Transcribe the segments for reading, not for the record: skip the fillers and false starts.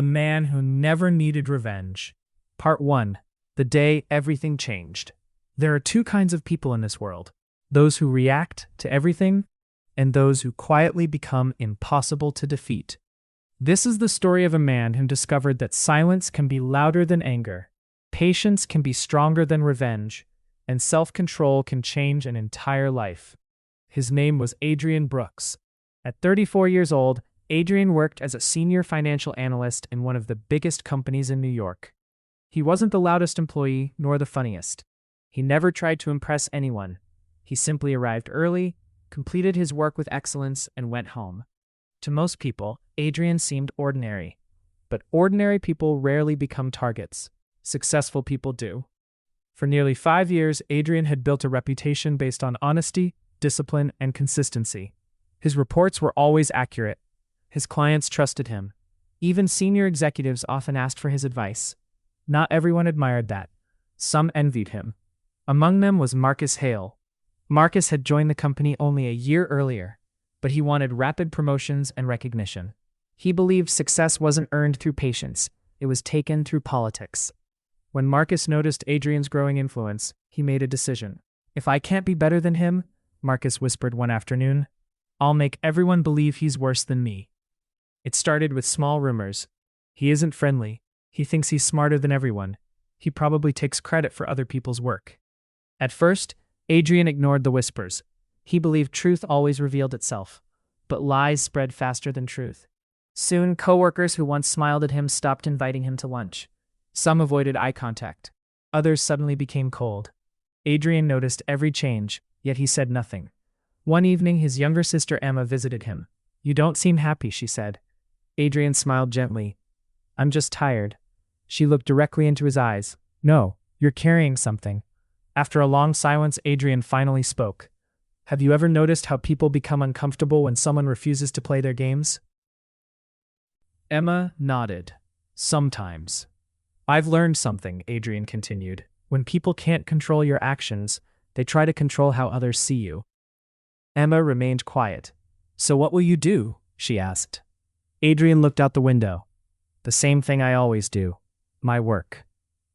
A man who never needed revenge. Part 1. The day everything changed. There are two kinds of people in this world. Those who react to everything, and those who quietly become impossible to defeat. This is the story of a man who discovered that silence can be louder than anger, patience can be stronger than revenge, and self-control can change an entire life. His name was Adrian Brooks. At 34 years old, Adrian worked as a senior financial analyst in one of the biggest companies in New York. He wasn't the loudest employee nor the funniest. He never tried to impress anyone. He simply arrived early, completed his work with excellence, and went home. To most people, Adrian seemed ordinary. But ordinary people rarely become targets. Successful people do. For nearly 5 years, Adrian had built a reputation based on honesty, discipline, and consistency. His reports were always accurate. His clients trusted him. Even senior executives often asked for his advice. Not everyone admired that. Some envied him. Among them was Marcus Hale. Marcus had joined the company only a year earlier, but he wanted rapid promotions and recognition. He believed success wasn't earned through patience, it was taken through politics. When Marcus noticed Adrian's growing influence, he made a decision. "If I can't be better than him," Marcus whispered one afternoon, "I'll make everyone believe he's worse than me." It started with small rumors. "He isn't friendly. He thinks he's smarter than everyone. He probably takes credit for other people's work." At first, Adrian ignored the whispers. He believed truth always revealed itself, but lies spread faster than truth. Soon, coworkers who once smiled at him stopped inviting him to lunch. Some avoided eye contact. Others suddenly became cold. Adrian noticed every change, yet he said nothing. One evening, his younger sister Emma visited him. "You don't seem happy," she said. Adrian smiled gently. "I'm just tired." She looked directly into his eyes. "No, you're carrying something." After a long silence, Adrian finally spoke. "Have you ever noticed how people become uncomfortable when someone refuses to play their games?" Emma nodded. "Sometimes." "I've learned something," Adrian continued. "When people can't control your actions, they try to control how others see you." Emma remained quiet. "So what will you do?" she asked. Adrian looked out the window. "The same thing I always do. My work."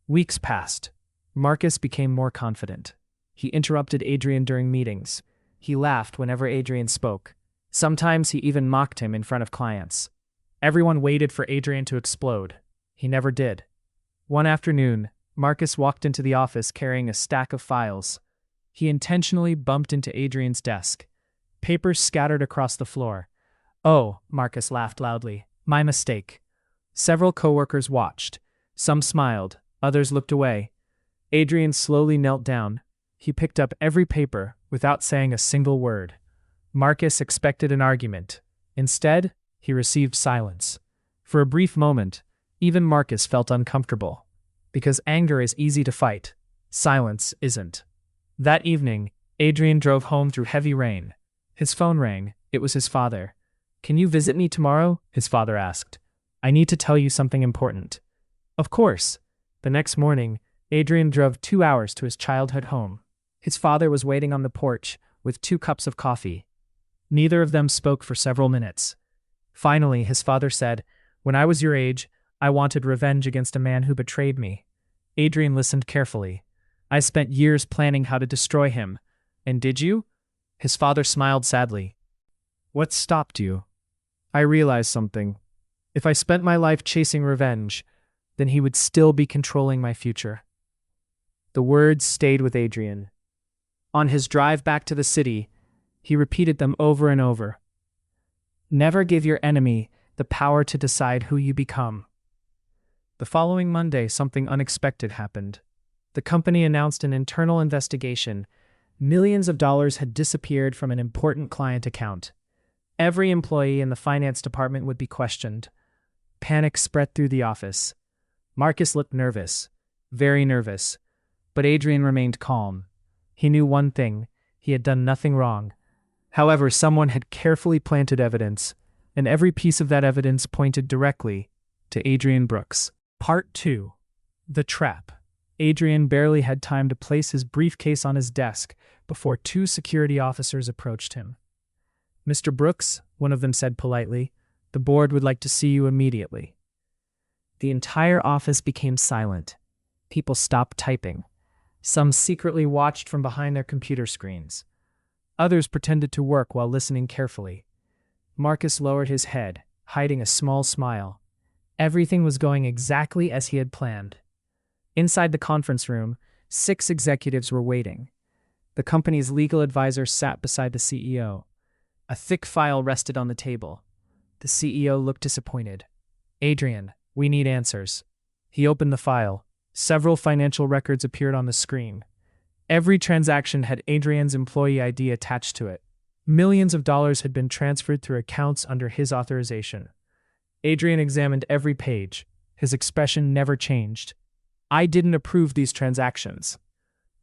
Weeks passed. Marcus became more confident. He interrupted Adrian during meetings. He laughed whenever Adrian spoke. Sometimes he even mocked him in front of clients. Everyone waited for Adrian to explode. He never did. One afternoon, Marcus walked into the office carrying a stack of files. He intentionally bumped into Adrian's desk. Papers scattered across the floor. "Oh," Marcus laughed loudly. "My mistake." Several coworkers watched. Some smiled, others looked away. Adrian slowly knelt down. He picked up every paper without saying a single word. Marcus expected an argument. Instead, he received silence. For a brief moment, even Marcus felt uncomfortable. Because anger is easy to fight, silence isn't. That evening, Adrian drove home through heavy rain. His phone rang. It was his father. "Can you visit me tomorrow?" his father asked. "I need to tell you something important." "Of course." The next morning, Adrian drove 2 hours to his childhood home. His father was waiting on the porch with 2 cups of coffee. Neither of them spoke for several minutes. Finally, his father said, "When I was your age, I wanted revenge against a man who betrayed me." Adrian listened carefully. "I spent years planning how to destroy him." "And did you?" His father smiled sadly. "What stopped you?" "I realized something. If I spent my life chasing revenge, then he would still be controlling my future." The words stayed with Adrian. On his drive back to the city, he repeated them over and over. Never give your enemy the power to decide who you become. The following Monday, something unexpected happened. The company announced an internal investigation. Millions of dollars had disappeared from an important client account. Every employee in the finance department would be questioned. Panic spread through the office. Marcus looked nervous, very nervous. But Adrian remained calm. He knew one thing: he had done nothing wrong. However, someone had carefully planted evidence, and every piece of that evidence pointed directly to Adrian Brooks. Part 2. The Trap. Adrian barely had time to place his briefcase on his desk before 2 security officers approached him. "Mr. Brooks," one of them said politely, "the board would like to see you immediately." The entire office became silent. People stopped typing. Some secretly watched from behind their computer screens. Others pretended to work while listening carefully. Marcus lowered his head, hiding a small smile. Everything was going exactly as he had planned. Inside the conference room, 6 executives were waiting. The company's legal advisor sat beside the CEO. A thick file rested on the table. The CEO looked disappointed. "Adrian, we need answers." He opened the file. Several financial records appeared on the screen. Every transaction had Adrian's employee ID attached to it. Millions of dollars had been transferred through accounts under his authorization. Adrian examined every page. His expression never changed. "I didn't approve these transactions."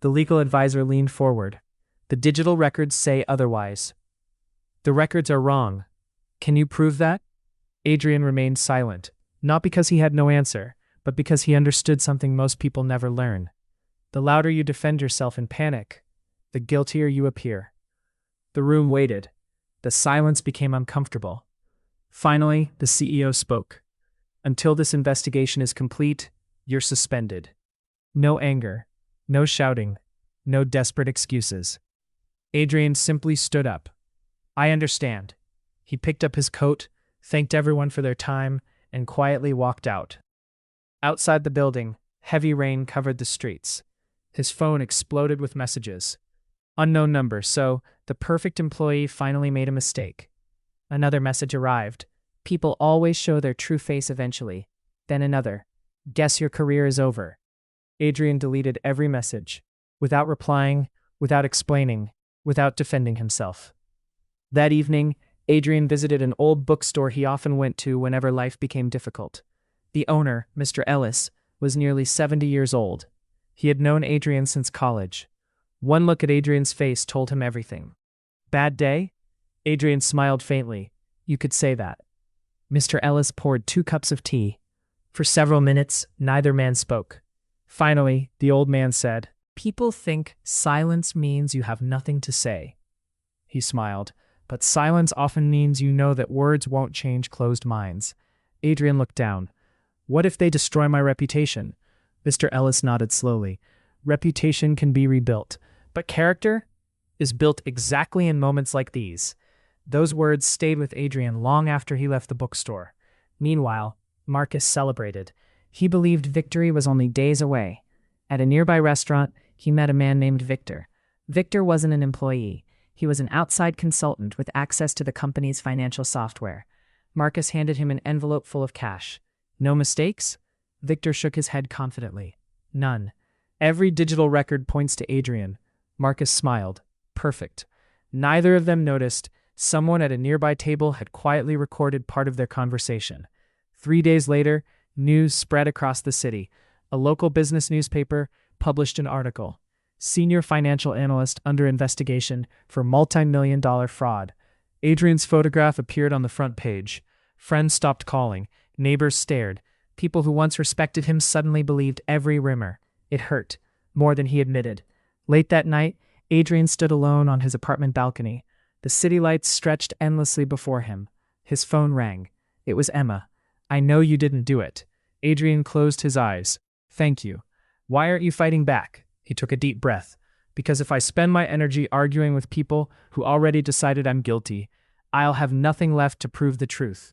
The legal advisor leaned forward. "The digital records say otherwise." "The records are wrong. Can you prove that?" Adrian remained silent, not because he had no answer, but because he understood something most people never learn. The louder you defend yourself in panic, the guiltier you appear. The room waited. The silence became uncomfortable. Finally, the CEO spoke. "Until this investigation is complete, you're suspended." No anger, no shouting, no desperate excuses. Adrian simply stood up. "I understand." He picked up his coat, thanked everyone for their time, and quietly walked out. Outside the building, heavy rain covered the streets. His phone exploded with messages. Unknown number, so the perfect employee finally made a mistake. Another message arrived. "People always show their true face eventually." Then another. "Guess your career is over." Adrian deleted every message, without replying, without explaining, without defending himself. That evening, Adrian visited an old bookstore he often went to whenever life became difficult. The owner, Mr. Ellis, was nearly 70 years old. He had known Adrian since college. One look at Adrian's face told him everything. "Bad day?" Adrian smiled faintly. "You could say that." Mr. Ellis poured 2 cups of tea. For several minutes, neither man spoke. Finally, the old man said, "People think silence means you have nothing to say." He smiled. "But silence often means you know that words won't change closed minds." Adrian looked down. "What if they destroy my reputation?" Mr. Ellis nodded slowly. "Reputation can be rebuilt, but character is built exactly in moments like these." Those words stayed with Adrian long after he left the bookstore. Meanwhile, Marcus celebrated. He believed victory was only days away. At a nearby restaurant, he met a man named Victor. Victor wasn't an employee. He was an outside consultant with access to the company's financial software. Marcus handed him an envelope full of cash. "No mistakes?" Victor shook his head confidently. "None. Every digital record points to Adrian." Marcus smiled. "Perfect." Neither of them noticed. Someone at a nearby table had quietly recorded part of their conversation. 3 days later, news spread across the city. A local business newspaper published an article. "Senior financial analyst under investigation for multi-million-dollar fraud." Adrian's photograph appeared on the front page. Friends stopped calling. Neighbors stared. People who once respected him suddenly believed every rumor. It hurt, more than he admitted. Late that night, Adrian stood alone on his apartment balcony. The city lights stretched endlessly before him. His phone rang. It was Emma. "I know you didn't do it." Adrian closed his eyes. "Thank you." "Why aren't you fighting back?" He took a deep breath. "Because if I spend my energy arguing with people who already decided I'm guilty, I'll have nothing left to prove the truth."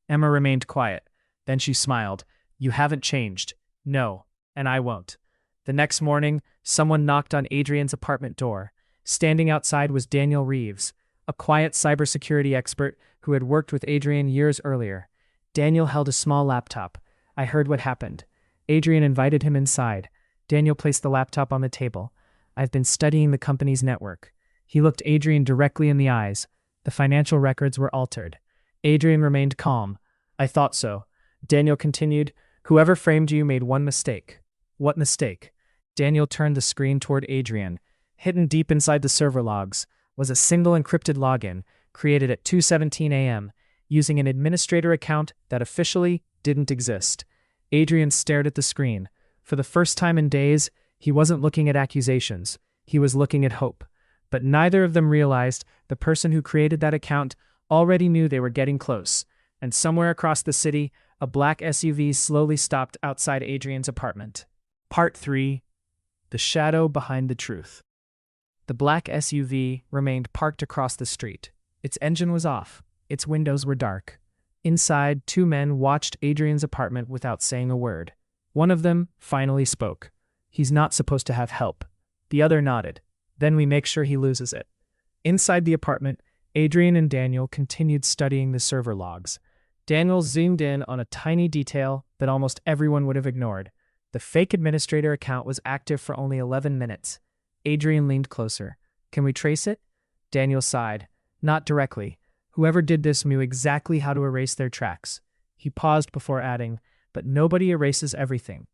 Emma remained quiet. Then she smiled. "You haven't changed." "No, and I won't." The next morning, someone knocked on Adrian's apartment door. Standing outside was Daniel Reeves, a quiet cybersecurity expert who had worked with Adrian years earlier. Daniel held a small laptop. "I heard what happened." Adrian invited him inside. Daniel placed the laptop on the table. "I've been studying the company's network." He looked Adrian directly in the eyes. The financial records were altered. Adrian remained calm. "I thought so." Daniel continued, "Whoever framed you made one mistake." "What mistake?" Daniel turned the screen toward Adrian. Hidden deep inside the server logs was a single encrypted login created at 2:17 a.m. using an administrator account that officially didn't exist. Adrian stared at the screen. For the first time in days, he wasn't looking at accusations. He was looking at hope. But neither of them realized the person who created that account already knew they were getting close. And somewhere across the city, A black SUV slowly stopped outside Adrian's apartment. Part 3. The Shadow Behind the Truth. The black SUV remained parked across the street. Its engine was off. Its windows were dark. Inside, two men watched Adrian's apartment without saying a word. One of them finally spoke. "He's not supposed to have help." The other nodded. "Then we make sure he loses it." Inside the apartment, Adrian and Daniel continued studying the server logs. Daniel zoomed in on a tiny detail that almost everyone would have ignored. The fake administrator account was active for only 11 minutes. Adrian leaned closer. "Can we trace it?" Daniel sighed. "Not directly. Whoever did this knew exactly how to erase their tracks." He paused before adding, "But nobody erases everything."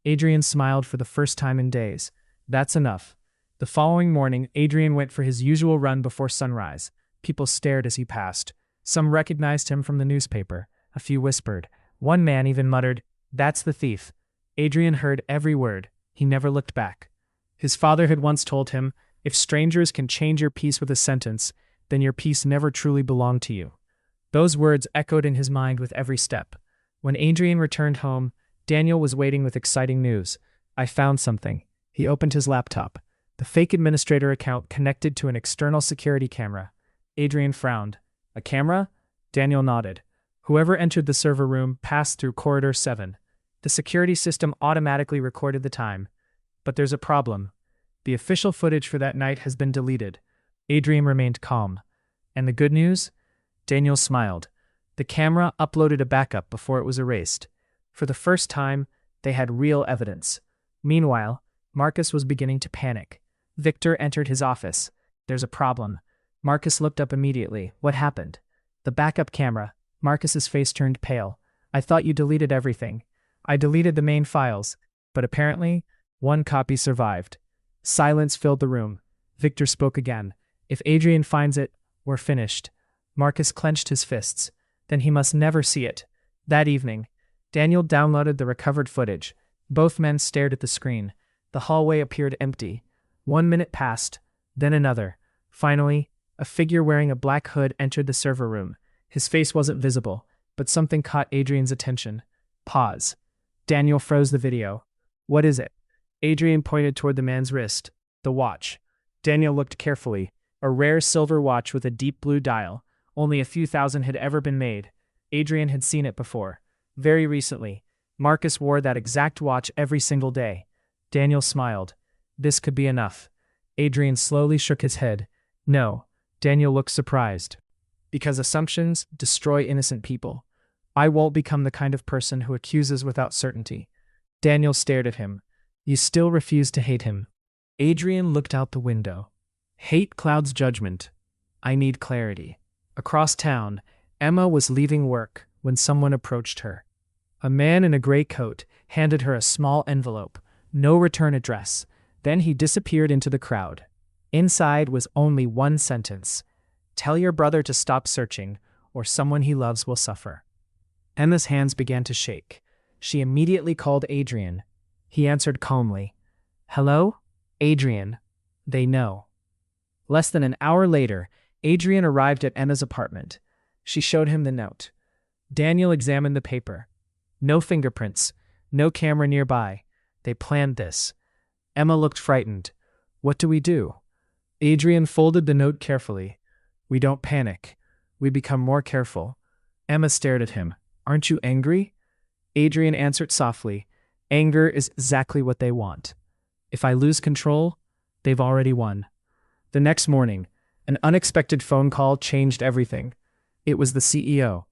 Adrian smiled for the first time in days. "That's enough." The following morning, Adrian went for his usual run before sunrise. People stared as he passed. Some recognized him from the newspaper. A few whispered. One man even muttered, "That's the thief." Adrian heard every word. He never looked back. His father had once told him, "If strangers can change your peace with a sentence, then your peace never truly belonged to you." Those words echoed in his mind with every step. When Adrian returned home, Daniel was waiting with exciting news. "I found something." He opened his laptop. The fake administrator account connected to an external security camera. Adrian frowned. "A camera?" Daniel nodded. Whoever entered the server room passed through corridor 7. The security system automatically recorded the time. But there's a problem. The official footage for that night has been deleted. Adrian remained calm. "And the good news?" Daniel smiled. The camera uploaded a backup before it was erased. For the first time, they had real evidence. Meanwhile, Marcus was beginning to panic. Victor entered his office. "There's a problem." Marcus looked up immediately. "What happened?" "The backup camera." Marcus's face turned pale. "I thought you deleted everything." "I deleted the main files, but apparently, one copy survived." Silence filled the room. Victor spoke again. "If Adrian finds it, we're finished." Marcus clenched his fists. Then he must never see it. That evening, Daniel downloaded the recovered footage. Both men stared at the screen. The hallway appeared empty. 1 minute passed, then another. Finally, a figure wearing a black hood entered the server room. His face wasn't visible, but something caught Adrian's attention. Pause. Daniel froze the video. "What is it?" Adrian pointed toward the man's wrist. "The watch." Daniel looked carefully. A rare silver watch with a deep blue dial. Only a few thousand had ever been made. Adrian had seen it before. Very recently. Marcus wore that exact watch every single day. Daniel smiled. This could be enough. Adrian slowly shook his head. "No." Daniel looked surprised. "Because assumptions destroy innocent people. I won't become the kind of person who accuses without certainty." Daniel stared at him. "You still refuse to hate him." Adrian looked out the window. "Hate clouds judgment. I need clarity." Across town, Emma was leaving work when someone approached her. A man in a gray coat handed her a small envelope. No return address. Then he disappeared into the crowd. Inside was only one sentence. "Tell your brother to stop searching, or someone he loves will suffer." Emma's hands began to shake. She immediately called Adrian. He answered calmly. "Hello? Adrian. They know." Less than an hour later, Adrian arrived at Emma's apartment. She showed him the note. Daniel examined the paper. No fingerprints, no camera nearby. They planned this. Emma looked frightened. "What do we do?" Adrian folded the note carefully. "We don't panic. We become more careful." Emma stared at him. "Aren't you angry?" Adrian answered softly. "Anger is exactly what they want. If I lose control, they've already won." The next morning, an unexpected phone call changed everything. It was the CEO.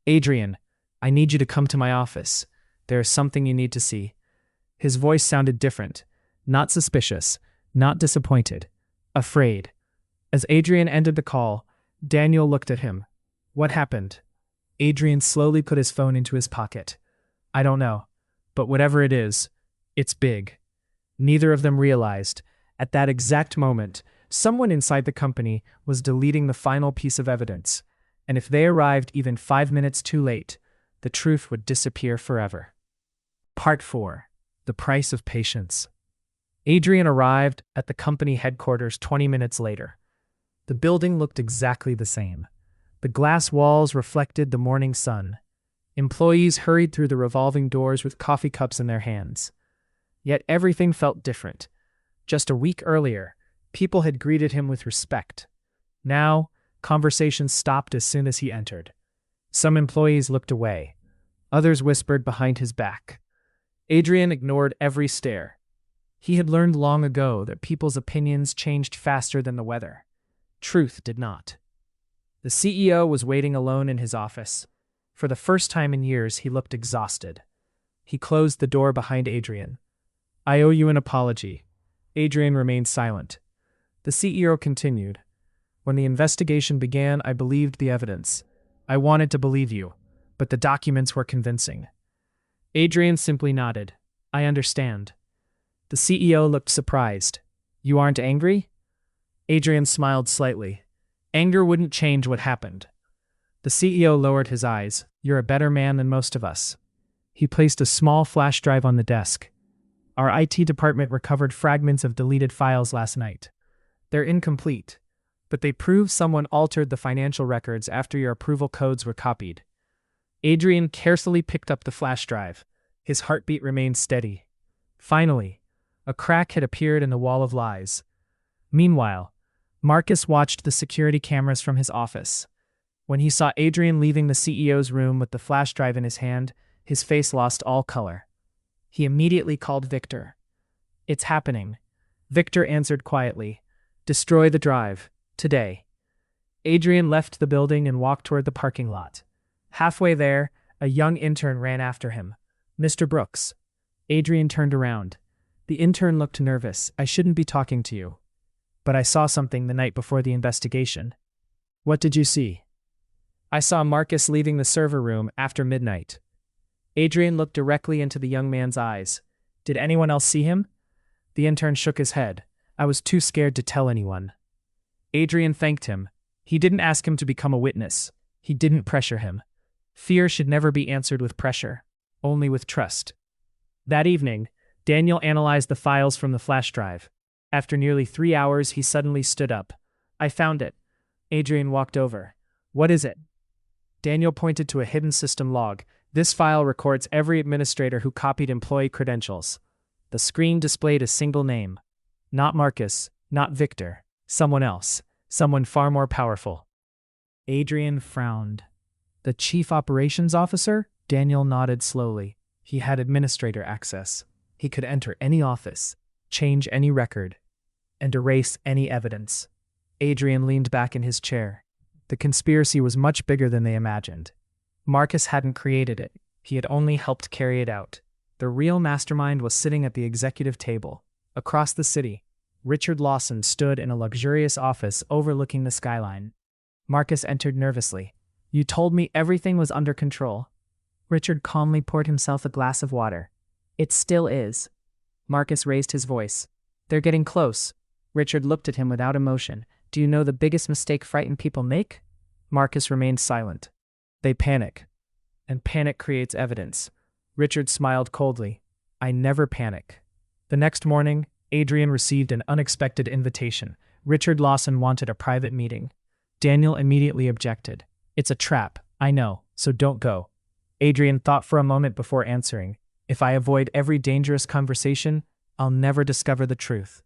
"Adrian, I need you to come to my office. There is something you need to see." His voice sounded different. Not suspicious, not disappointed. Afraid. As Adrian ended the call, Daniel looked at him. "What happened?" Adrian slowly put his phone into his pocket. "I don't know. But whatever it is, it's big." Neither of them realized. At that exact moment, someone inside the company was deleting the final piece of evidence. And if they arrived even 5 minutes too late, the truth would disappear forever. Part 4. The Price of Patience. Adrian arrived at the company headquarters 20 minutes later. The building looked exactly the same. The glass walls reflected the morning sun. Employees hurried through the revolving doors with coffee cups in their hands. Yet everything felt different. Just a week earlier, people had greeted him with respect. Now, conversations stopped as soon as he entered. Some employees looked away. Others whispered behind his back. Adrian ignored every stare. He had learned long ago that people's opinions changed faster than the weather. Truth did not. The CEO was waiting alone in his office. For the first time in years, he looked exhausted. He closed the door behind Adrian. "I owe you an apology." Adrian remained silent. The CEO continued. "When the investigation began, I believed the evidence. I wanted to believe you, but the documents were convincing." Adrian simply nodded. "I understand." The CEO looked surprised. "You aren't angry?" Adrian smiled slightly. Anger wouldn't change what happened. The CEO lowered his eyes. "You're a better man than most of us." He placed a small flash drive on the desk. "Our IT department recovered fragments of deleted files last night. They're incomplete, but they prove someone altered the financial records after your approval codes were copied." Adrian carefully picked up the flash drive. His heartbeat remained steady. Finally, a crack had appeared in the wall of lies. Meanwhile, Marcus watched the security cameras from his office. When he saw Adrian leaving the CEO's room with the flash drive in his hand, his face lost all color. He immediately called Victor. "It's happening." Victor answered quietly. "Destroy the drive. Today." Adrian left the building and walked toward the parking lot. Halfway there, a young intern ran after him. "Mr. Brooks." Adrian turned around. The intern looked nervous. "I shouldn't be talking to you. But I saw something the night before the investigation." "What did you see?" "I saw Marcus leaving the server room after midnight." Adrian looked directly into the young man's eyes. "Did anyone else see him?" The intern shook his head. "I was too scared to tell anyone." Adrian thanked him. He didn't ask him to become a witness. He didn't pressure him. Fear should never be answered with pressure, only with trust. That evening, Daniel analyzed the files from the flash drive. After nearly 3 hours, he suddenly stood up. "I found it." Adrian walked over. "What is it?" Daniel pointed to a hidden system log. "This file records every administrator who copied employee credentials." The screen displayed a single name. Not Marcus, not Victor. Someone else. Someone far more powerful. Adrian frowned. "The chief operations officer?" Daniel nodded slowly. He had administrator access. He could enter any office, change any record, and erase any evidence. Adrian leaned back in his chair. The conspiracy was much bigger than they imagined. Marcus hadn't created it. He had only helped carry it out. The real mastermind was sitting at the executive table. Across the city, Richard Lawson stood in a luxurious office overlooking the skyline. Marcus entered nervously. "You told me everything was under control." Richard calmly poured himself a glass of water. "It still is." Marcus raised his voice. "They're getting close." Richard looked at him without emotion. "Do you know the biggest mistake frightened people make?" Marcus remained silent. "They panic. And panic creates evidence." Richard smiled coldly. "I never panic." The next morning, Adrian received an unexpected invitation. Richard Lawson wanted a private meeting. Daniel immediately objected. "It's a trap, I know, so don't go." Adrian thought for a moment before answering. "If I avoid every dangerous conversation, I'll never discover the truth."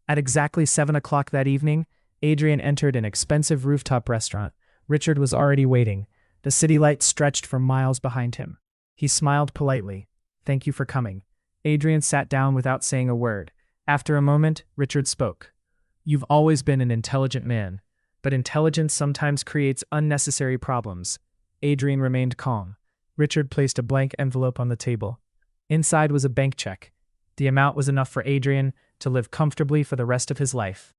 At exactly 7 o'clock that evening, Adrian entered an expensive rooftop restaurant. Richard was already waiting. The city lights stretched for miles behind him. He smiled politely. "Thank you for coming." Adrian sat down without saying a word. After a moment, Richard spoke. "You've always been an intelligent man, but intelligence sometimes creates unnecessary problems." Adrian remained calm. Richard placed a blank envelope on the table. Inside was a bank check. The amount was enough for Adrian to live comfortably for the rest of his life.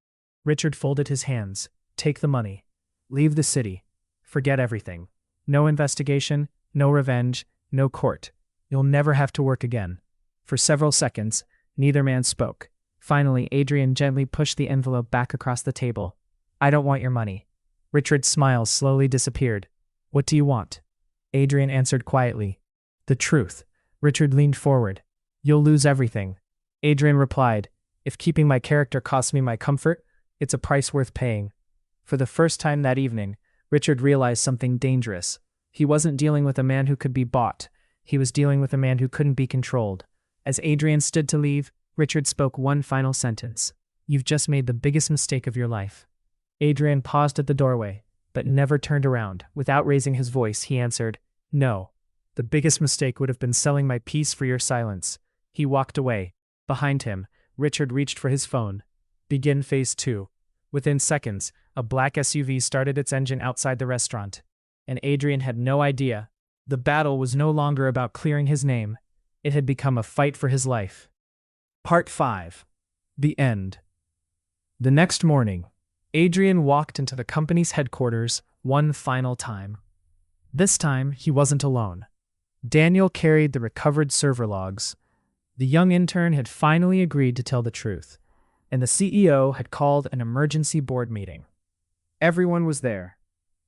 Richard folded his hands. "Take the money. Leave the city. Forget everything. No investigation, no revenge, no court. You'll never have to work again." For several seconds, neither man spoke. Finally, Adrian gently pushed the envelope back across the table. "I don't want your money." Richard's smile slowly disappeared. "What do you want?" Adrian answered quietly. "The truth." Richard leaned forward. "You'll lose everything." Adrian replied, "If keeping my character costs me my comfort, it's a price worth paying." For the first time that evening, Richard realized something dangerous. He wasn't dealing with a man who could be bought. He was dealing with a man who couldn't be controlled. As Adrian stood to leave, Richard spoke one final sentence. "You've just made the biggest mistake of your life." Adrian paused at the doorway, but never turned around. Without raising his voice, he answered, "No. The biggest mistake would have been selling my peace for your silence." He walked away. Behind him, Richard reached for his phone. Begin phase 2. Within seconds, a black SUV started its engine outside the restaurant. And Adrian had no idea. The battle was no longer about clearing his name. It had become a fight for his life. Part 5. The End. The next morning, Adrian walked into the company's headquarters one final time. This time, he wasn't alone. Daniel carried the recovered server logs. The young intern had finally agreed to tell the truth, and the CEO had called an emergency board meeting. Everyone was there.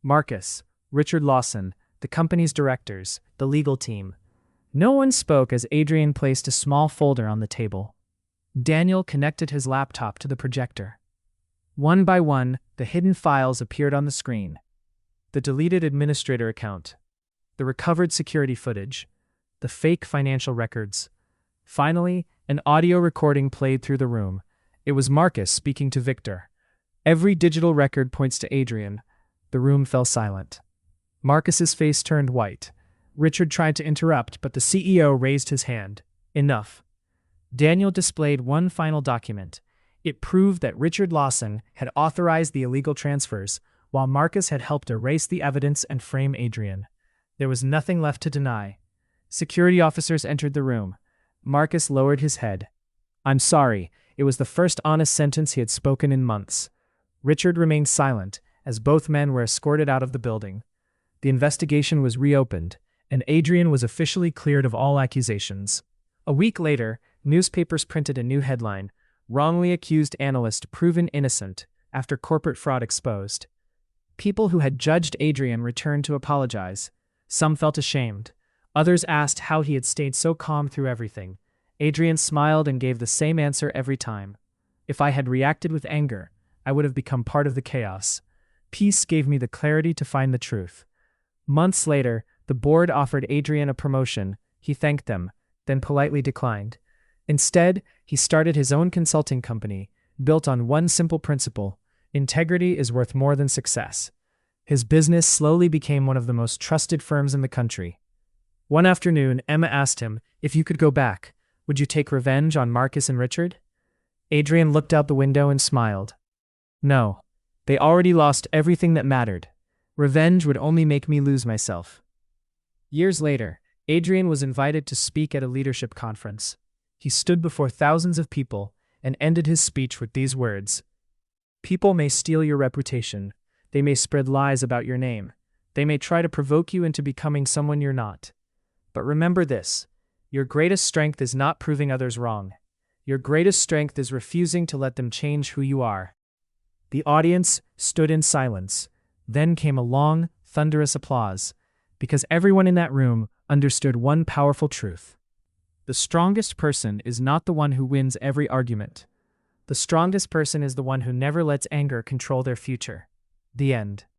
Marcus, Richard Lawson, the company's directors, the legal team. No one spoke as Adrian placed a small folder on the table. Daniel connected his laptop to the projector. One by one, the hidden files appeared on the screen. The deleted administrator account, the recovered security footage, the fake financial records. Finally, an audio recording played through the room. It was Marcus speaking to Victor. Every digital record points to Adrian. The room fell silent. Marcus's face turned white. Richard tried to interrupt, but the CEO raised his hand. Enough. Daniel displayed one final document. It proved that Richard Lawson had authorized the illegal transfers, while Marcus had helped erase the evidence and frame Adrian. There was nothing left to deny. Security officers entered the room. Marcus lowered his head. "I'm sorry." It was the first honest sentence he had spoken in months. Richard remained silent, as both men were escorted out of the building. The investigation was reopened, and Adrian was officially cleared of all accusations. A week later, newspapers printed a new headline: "Wrongly accused analyst proven innocent after corporate fraud exposed." People who had judged Adrian returned to apologize. Some felt ashamed. Others asked how he had stayed so calm through everything. Adrian smiled and gave the same answer every time. "If I had reacted with anger, I would have become part of the chaos. Peace gave me the clarity to find the truth." Months later, the board offered Adrian a promotion. He thanked them, then politely declined. Instead, he started his own consulting company, built on one simple principle: integrity is worth more than success. His business slowly became one of the most trusted firms in the country. One afternoon, Emma asked him, "If you could go back, would you take revenge on Marcus and Richard?" Adrian looked out the window and smiled. "No. They already lost everything that mattered. Revenge would only make me lose myself." Years later, Adrian was invited to speak at a leadership conference. He stood before thousands of people and ended his speech with these words: "People may steal your reputation. They may spread lies about your name. They may try to provoke you into becoming someone you're not. But remember this: your greatest strength is not proving others wrong. Your greatest strength is refusing to let them change who you are." The audience stood in silence. Then came a long, thunderous applause, because everyone in that room understood one powerful truth. The strongest person is not the one who wins every argument. The strongest person is the one who never lets anger control their future. The end.